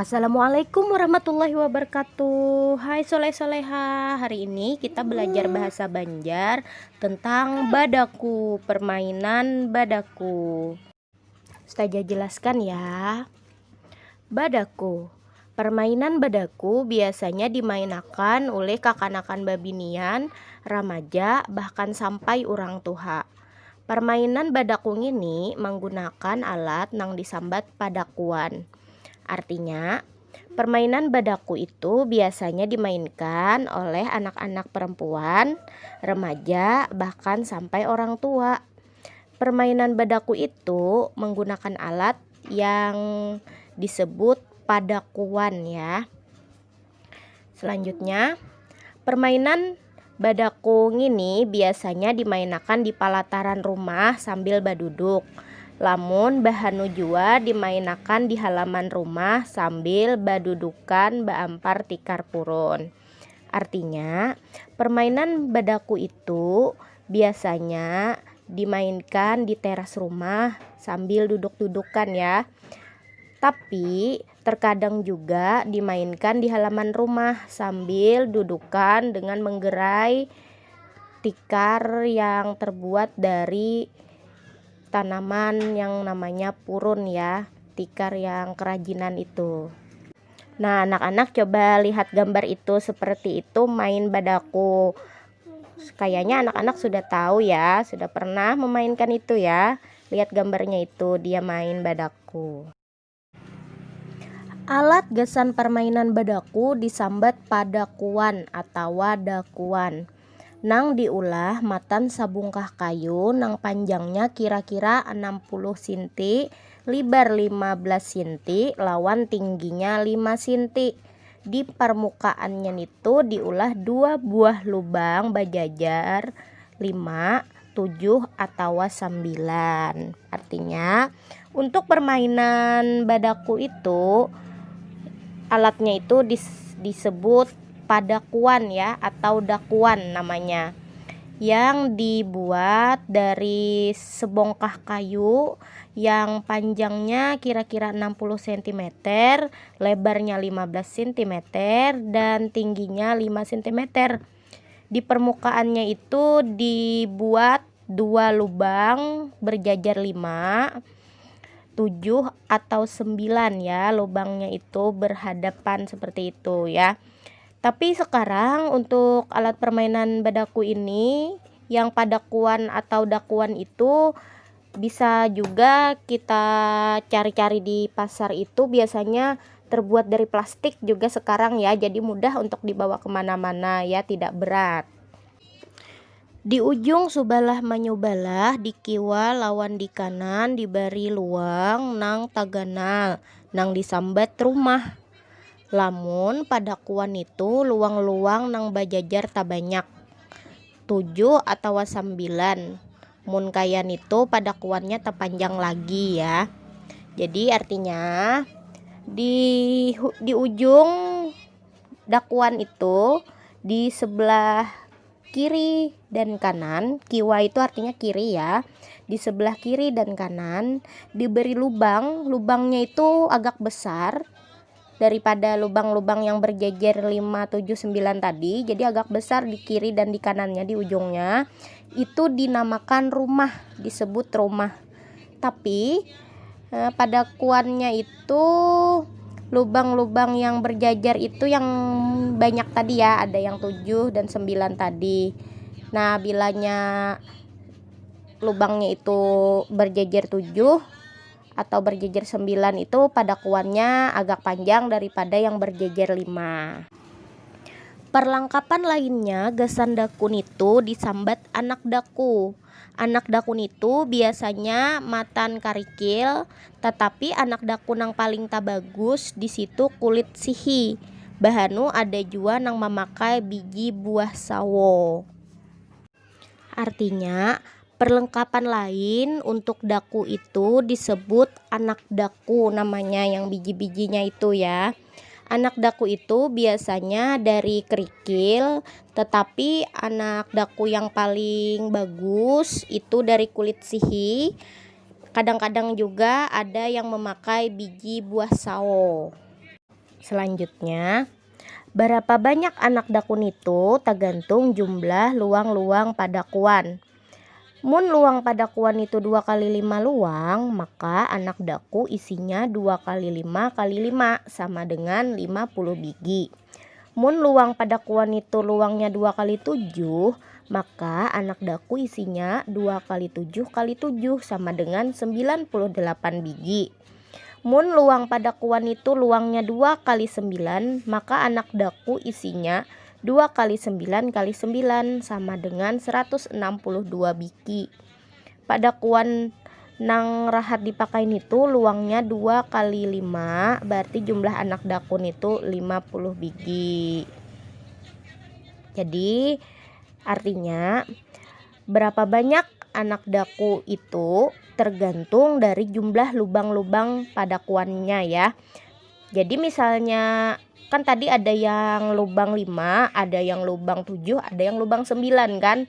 Assalamualaikum warahmatullahi wabarakatuh. Hai soleh-soleha. Hari ini kita belajar bahasa Banjar tentang badaku, permainan badaku. Ustazah jelaskan ya. Badaku. Permainan badaku biasanya dimainkan oleh kakanakan babinian, remaja, bahkan sampai orang tua. Permainan badaku ini menggunakan alat nang disambat padakuan. Artinya, permainan badaku itu biasanya dimainkan oleh anak-anak perempuan, remaja, bahkan sampai orang tua. Permainan badaku itu menggunakan alat yang disebut padakuan ya. Selanjutnya, permainan badaku ini biasanya dimainkan di pelataran rumah sambil baduduk. Lamun bahanu jua dimainakan di halaman rumah sambil badudukan baampar tikar purun. Artinya, permainan badaku itu biasanya dimainkan di teras rumah sambil duduk-dudukan ya. Tapi terkadang juga dimainkan di halaman rumah sambil dudukan dengan menggerai tikar yang terbuat dari tanaman yang namanya purun ya, tikar yang kerajinan itu. Nah, anak-anak coba lihat gambar itu, seperti itu main badaku. Kayaknya anak-anak sudah tahu ya, sudah pernah memainkan itu ya. Lihat gambarnya itu, dia main badaku. Alat gasan permainan badaku disambat padakuan atau dakuan. Nang diulah matan sabungkah kayu nang panjangnya kira-kira 60 cm, lebar 15 cm, lawan tingginya 5 cm. Di permukaannya itu diulah 2 buah lubang bajajar 5, 7 atau 9. Artinya untuk permainan badaku itu alatnya itu disebut padakuan ya, atau dakuan namanya, yang dibuat dari sebongkah kayu yang panjangnya kira-kira 60 cm, lebarnya 15 cm, dan tingginya 5 cm. Di permukaannya itu dibuat 2 lubang berjajar 5, 7 atau 9 ya, lubangnya itu berhadapan seperti itu ya. Tapi sekarang untuk alat permainan badaku ini yang padakuan atau dakuan itu bisa juga kita cari-cari di pasar, itu biasanya terbuat dari plastik juga sekarang ya, jadi mudah untuk dibawa kemana-mana ya, tidak berat. Di ujung subalah manyubalah, di kiwa lawan di kanan diberi luang nang taganal, nang disambat rumah. Lamun padakuan itu luang-luang nang bajajar tabanyak 7 atau 9. Mun kayan itu padakuannya tepanjang lagi ya. Jadi artinya di ujung dakuan itu di sebelah kiri dan kanan, kiwa itu artinya kiri ya, di sebelah kiri dan kanan diberi lubang. Lubangnya itu agak besar daripada lubang-lubang yang berjejer 5, 7, 9 tadi, jadi agak besar di kiri dan di kanannya, di ujungnya itu dinamakan rumah, disebut rumah. Tapi padakuannya itu lubang-lubang yang berjajar itu yang banyak tadi ya, ada yang 7 dan 9 tadi. Nah, bilanya lubangnya itu berjejer 7 atau berjejer 9 itu padakuannya agak panjang daripada yang berjejer 5. Perlengkapan lainnya gasan dakun itu disambat anak daku. Anak dakun itu biasanya matan karikil, tetapi anak dakun yang paling bagus di situ kulit sihi. Bahanu ada jua nang memakai biji buah sawo. Artinya perlengkapan lain untuk daku itu disebut anak daku namanya, yang biji-bijinya itu ya. Anak daku itu biasanya dari kerikil, tetapi anak daku yang paling bagus itu dari kulit sihi. Kadang-kadang juga ada yang memakai biji buah sawo. Selanjutnya, berapa banyak anak dakun itu tergantung jumlah luang-luang padakuan. Mun luang padakuan itu 2 kali 5 luang, maka anak daku isinya 2 kali 5 kali 5 sama dengan 50 biji. Mun luang padakuan itu luangnya 2 kali 7, maka anak daku isinya 2 kali 7 kali 7 sama dengan 98 biji. Mun luang padakuan itu luangnya 2 kali 9, maka anak daku isinya 2 kali 9 kali 9 sama dengan 162 biji. Padakuan nang rahat dipakai itu luangnya 2 kali 5, berarti jumlah anak dakun itu 50 biji. Jadi artinya berapa banyak anak daku itu tergantung dari jumlah lubang-lubang padakuannya ya. Jadi misalnya kan tadi ada yang lubang 5, ada yang lubang 7, ada yang lubang 9 kan.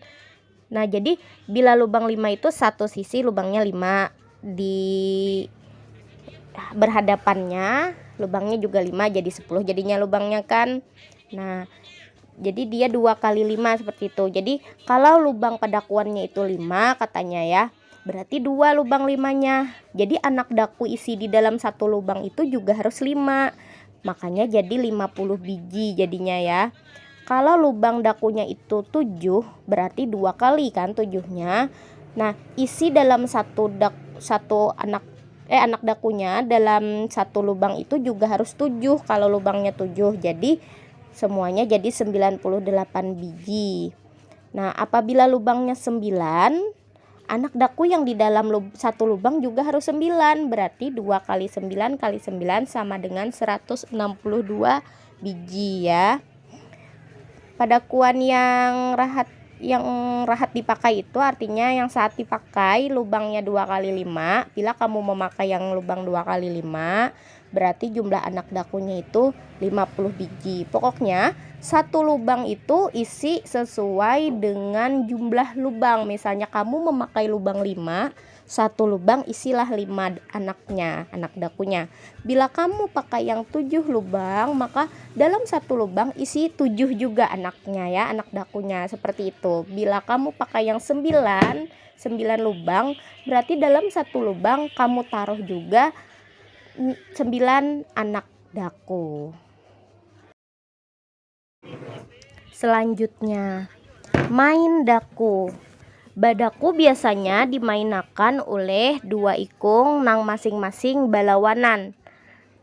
Nah, jadi bila lubang 5 itu satu sisi lubangnya 5, di berhadapannya lubangnya juga 5, jadi 10 jadinya lubangnya kan. Nah, jadi dia 2 kali 5 seperti itu. Jadi kalau lubang padakuannya itu 5 katanya ya, berarti 2 lubang 5-nya. Jadi anak daku isi di dalam satu lubang itu juga harus 5. Makanya jadi 50 biji jadinya ya. Kalau lubang dakunya itu 7, berarti 2 kali kan 7-nya. Nah, isi dalam anak dakunya dalam satu lubang itu juga harus 7 kalau lubangnya 7. Jadi semuanya jadi 98 biji. Nah, apabila lubangnya 9, anak daku yang di dalam satu lubang juga harus 9, berarti 2 kali 9 kali 9 sama dengan 162 biji ya. Padakuan yang rahat dipakai itu artinya yang saat dipakai lubangnya 2 kali 5. Bila kamu memakai yang lubang 2 kali 5, berarti jumlah anak dakunya itu 50 biji. Pokoknya satu lubang itu isi sesuai dengan jumlah lubang. Misalnya kamu memakai lubang 5, satu lubang isilah 5 anak dakunya. Bila kamu pakai yang 7 lubang, maka dalam satu lubang isi 7 juga anaknya ya, anak dakunya seperti itu. Bila kamu pakai yang 9 lubang, berarti dalam satu lubang kamu taruh juga 9 anak daku. Selanjutnya, main daku. Badaku biasanya dimainakan oleh 2 ikung nang masing-masing balawanan.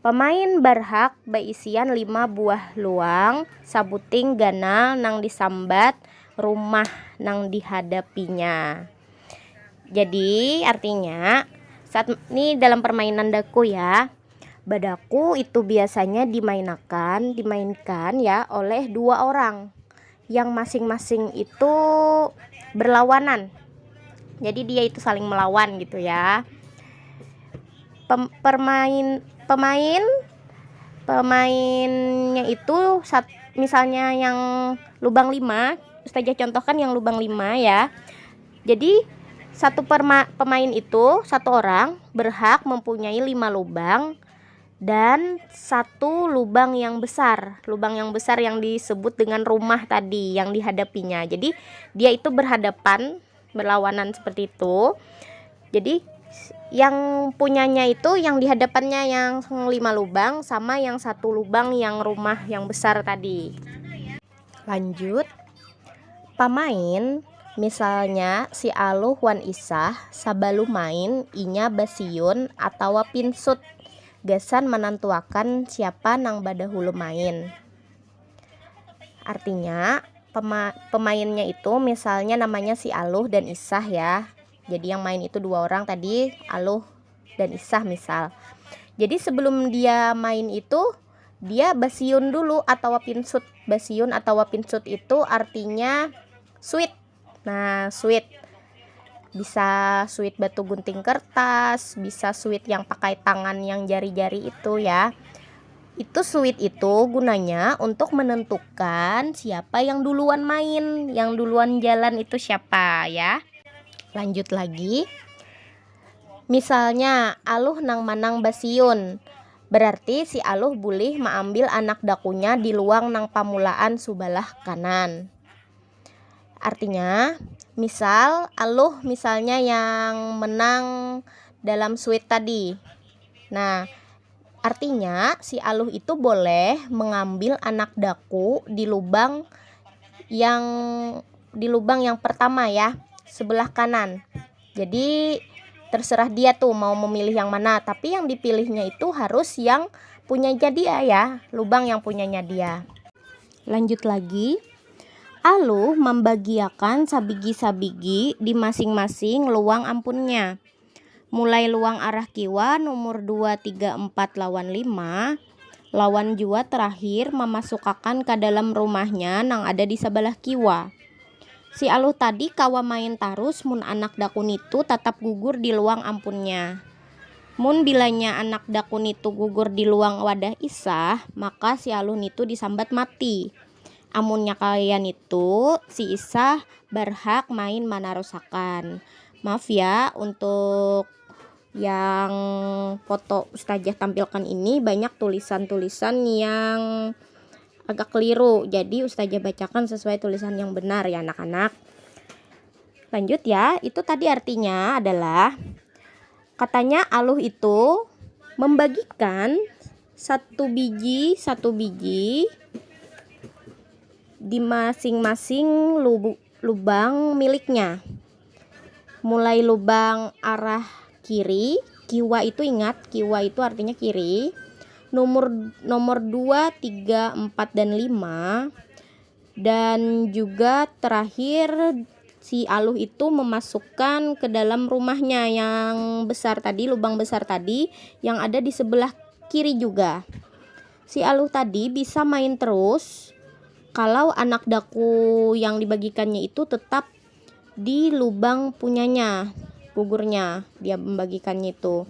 Pemain berhak beisian 5 buah luang, sabuting ganal nang disambat rumah nang dihadapinya. Jadi artinya saat ini dalam permainan daku ya, badaku itu biasanya dimainkan ya oleh 2 orang yang masing-masing itu berlawanan. Jadi dia itu saling melawan gitu ya. Pemainnya itu misalnya yang lubang 5, Ustazah contohkan yang lubang 5 ya. Jadi satu pemain itu, satu orang berhak mempunyai 5 lubang dan 1 lubang yang besar. Lubang yang besar yang disebut dengan rumah tadi yang dihadapinya. Jadi dia itu berlawanan seperti itu. Jadi yang punyanya itu yang dihadapannya yang 5 lubang sama yang 1 lubang yang rumah yang besar tadi. Lanjut. Pemain misalnya si Aluh wan Isah sabalu main inya basiun atau pinsut gasan menentuakan siapa nang badahulu main. Artinya pemainnya itu misalnya namanya si Aluh dan Isah ya. Jadi yang main itu 2 orang tadi, Aluh dan Isah misal. Jadi sebelum dia main itu dia basiun dulu atau pinsut. Basiun atau pinsut itu artinya suit. Nah, suit bisa suit batu gunting kertas, bisa suit yang pakai tangan yang jari-jari itu ya. Itu suit itu gunanya untuk menentukan siapa yang duluan main, yang duluan jalan itu siapa ya. Lanjut lagi. Misalnya Aluh nang manang basiun. Berarti si Aluh boleh mengambil anak dakunya di luang nang pamulaan subalah kanan. Artinya, misal Aluh misalnya yang menang dalam suit tadi. Nah, artinya si Aluh itu boleh mengambil anak daku di lubang yang pertama ya, sebelah kanan. Jadi terserah dia tuh mau memilih yang mana, tapi yang dipilihnya itu harus yang punyanya dia ya, lubang yang punyanya dia. Lanjut lagi. Aluh membagiakan sabigi-sabigi di masing-masing luang ampunnya. Mulai luang arah kiwa nomor 2, 3, 4 lawan 5. Lawan jua terakhir memasukkan ke dalam rumahnya nang ada di sebelah kiwa. Si Aluh tadi kawa main tarus mun anak dakun itu tetap gugur di luang ampunnya. Mun bilanya anak dakun itu gugur di luang wadah isah, maka si Aluh itu disambat mati. Amunnya kalian itu si isah berhak main manarusakan. Maaf ya untuk yang foto Ustazah tampilkan ini banyak tulisan-tulisan yang agak keliru, jadi Ustazah bacakan sesuai tulisan yang benar ya anak-anak. Lanjut ya, itu tadi artinya adalah katanya Aluh itu membagikan satu biji di masing-masing lubang miliknya. Mulai lubang arah kiri, kiwa itu ingat, kiwa itu artinya kiri. Nomor 2, 3, 4 dan 5. Dan juga terakhir si Aluh itu memasukkan ke dalam rumahnya yang besar tadi, lubang besar tadi yang ada di sebelah kiri juga. Si Aluh tadi bisa main terus kalau anak daku yang dibagikannya itu tetap di lubang punyanya, gugurnya dia membagikannya itu.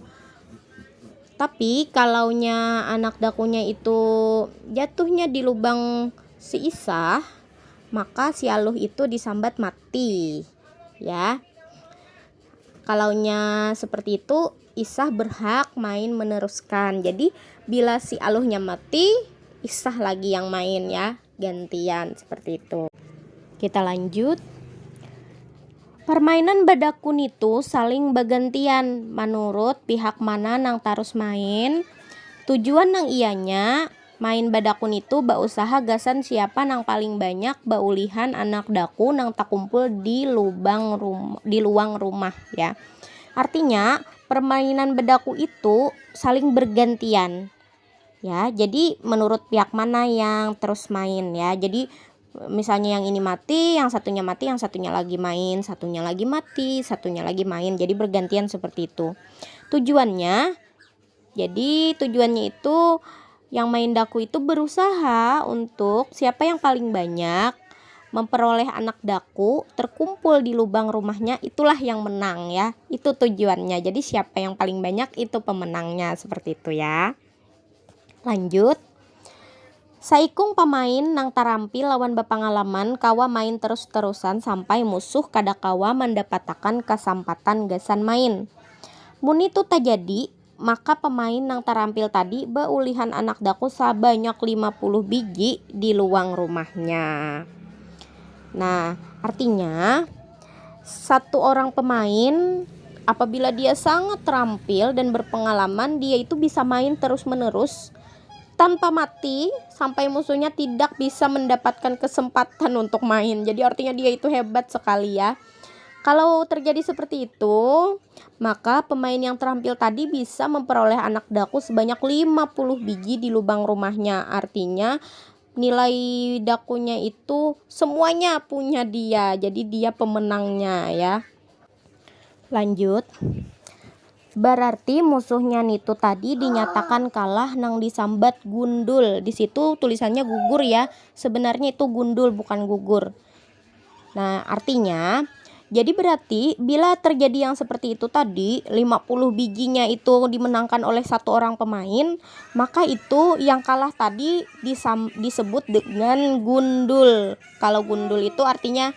Tapi kalaunya anak dakunya itu jatuhnya di lubang si isah, maka si Aluh itu disambat mati ya. Kalaunya seperti itu, isah berhak main meneruskan. Jadi bila si Aluhnya mati, isah lagi yang main ya, gantian seperti itu. Kita lanjut. Permainan badakun itu saling bergantian menurut pihak mana nang tarus main. Tujuan nang ianya main badakun itu bausaha gasan siapa nang paling banyak baulihan anak daku nang tak kumpul di luang rumah ya. Artinya permainan badaku itu saling bergantian ya. Jadi menurut pihak mana yang terus main ya. Jadi misalnya yang ini mati, yang satunya mati, yang satunya lagi main, satunya lagi mati, satunya lagi main. Jadi bergantian seperti itu. Tujuannya itu yang main daku itu berusaha untuk siapa yang paling banyak memperoleh anak daku terkumpul di lubang rumahnya, itulah yang menang ya. Itu tujuannya. Jadi siapa yang paling banyak itu pemenangnya, seperti itu ya. Lanjut. Saikung pemain nang tarampil lawan bapangalaman kawa main terus-terusan sampai musuh kada kawa mendapatkan kesempatan gasan main. Mun itu tak jadi, maka pemain nang tarampil tadi beulihan anak daku sebanyak 50 biji di luang rumahnya. Nah, artinya satu orang pemain apabila dia sangat terampil dan berpengalaman, dia itu bisa main terus-menerus tanpa mati sampai musuhnya tidak bisa mendapatkan kesempatan untuk main. Jadi artinya dia itu hebat sekali ya. Kalau terjadi seperti itu, maka pemain yang terampil tadi bisa memperoleh anak daku sebanyak 50 biji di lubang rumahnya. Artinya nilai dakunya itu semuanya punya dia. Jadi dia pemenangnya ya. Lanjut. Berarti musuhnya itu tadi dinyatakan kalah nang disambat gundul. Di situ tulisannya gugur ya. Sebenarnya itu gundul bukan gugur. Nah, artinya jadi berarti bila terjadi yang seperti itu tadi, 50 bijinya itu dimenangkan oleh satu orang pemain, maka itu yang kalah tadi disebut dengan gundul. Kalau gundul itu artinya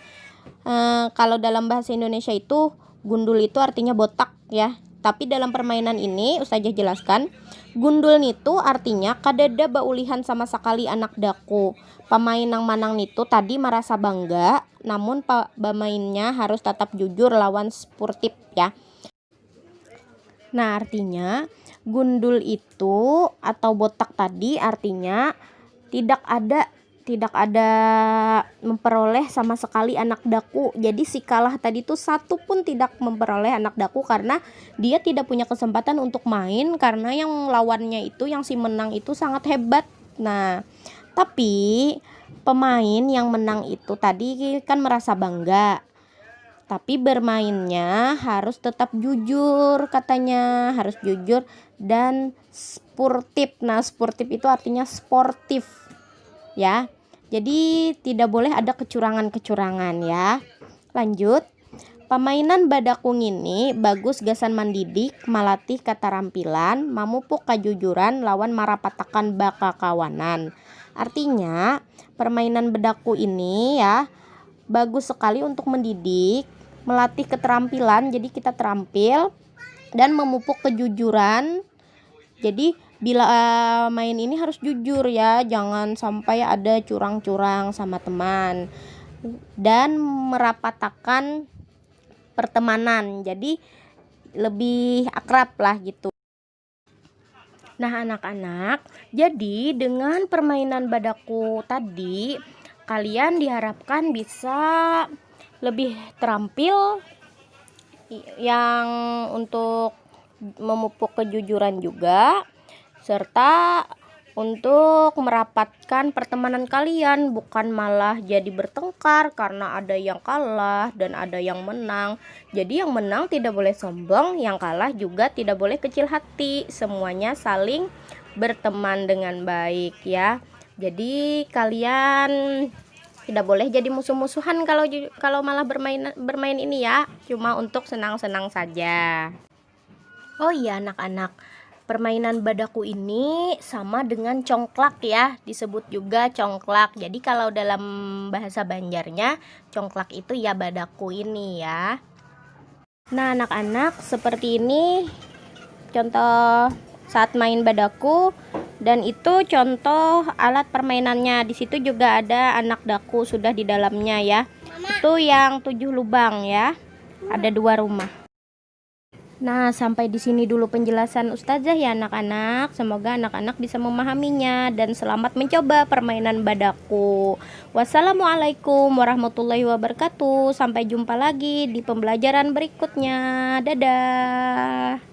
kalau dalam bahasa Indonesia itu gundul itu artinya botak ya. Tapi dalam permainan ini Ustazah jelaskan, gundul nitu artinya kadada baulihan sama sekali anak daku. Pemain yang manang nitu tadi merasa bangga, namun pemainnya harus tetap jujur lawan sportif ya. Nah, artinya gundul itu atau botak tadi artinya tidak ada memperoleh sama sekali anak daku. Jadi si kalah tadi tuh satu pun tidak memperoleh anak daku karena dia tidak punya kesempatan untuk main karena yang lawannya itu, yang si menang itu sangat hebat. Nah, tapi pemain yang menang itu tadi kan merasa bangga. Tapi bermainnya harus tetap jujur, katanya harus jujur dan sportif. Nah, sportif itu artinya sportif ya. Jadi tidak boleh ada kecurangan-kecurangan ya. Lanjut. Pemainan badakung ini bagus gasan mendidik, melatih keterampilan, memupuk kejujuran lawan marapatakan bakakawanan. Artinya, permainan bedaku ini ya bagus sekali untuk mendidik, melatih keterampilan, jadi kita terampil, dan memupuk kejujuran. Jadi bila main ini harus jujur ya, jangan sampai ada curang-curang sama teman, dan merapatakan pertemanan, jadi lebih akrab lah gitu. Nah anak-anak, jadi dengan permainan badaku tadi kalian diharapkan bisa lebih terampil yang untuk memupuk kejujuran juga, serta untuk merapatkan pertemanan kalian, bukan malah jadi bertengkar karena ada yang kalah dan ada yang menang. Jadi yang menang tidak boleh sombong, yang kalah juga tidak boleh kecil hati. Semuanya saling berteman dengan baik ya. Jadi kalian tidak boleh jadi musuh-musuhan kalau malah bermain ini ya, cuma untuk senang-senang saja. Oh iya anak-anak, permainan badaku ini sama dengan congklak ya, disebut juga congklak. Jadi kalau dalam bahasa Banjarnya, congklak itu ya badaku ini ya. Nah anak-anak, seperti ini contoh saat main badaku, dan itu contoh alat permainannya. Di situ juga ada anak daku sudah di dalamnya ya. Itu yang 7 lubang ya. Ada 2 rumah. Nah, sampai di sini dulu penjelasan Ustazah ya anak-anak. Semoga anak-anak bisa memahaminya dan selamat mencoba permainan badaku. Wassalamualaikum warahmatullahi wabarakatuh. Sampai jumpa lagi di pembelajaran berikutnya. Dadah.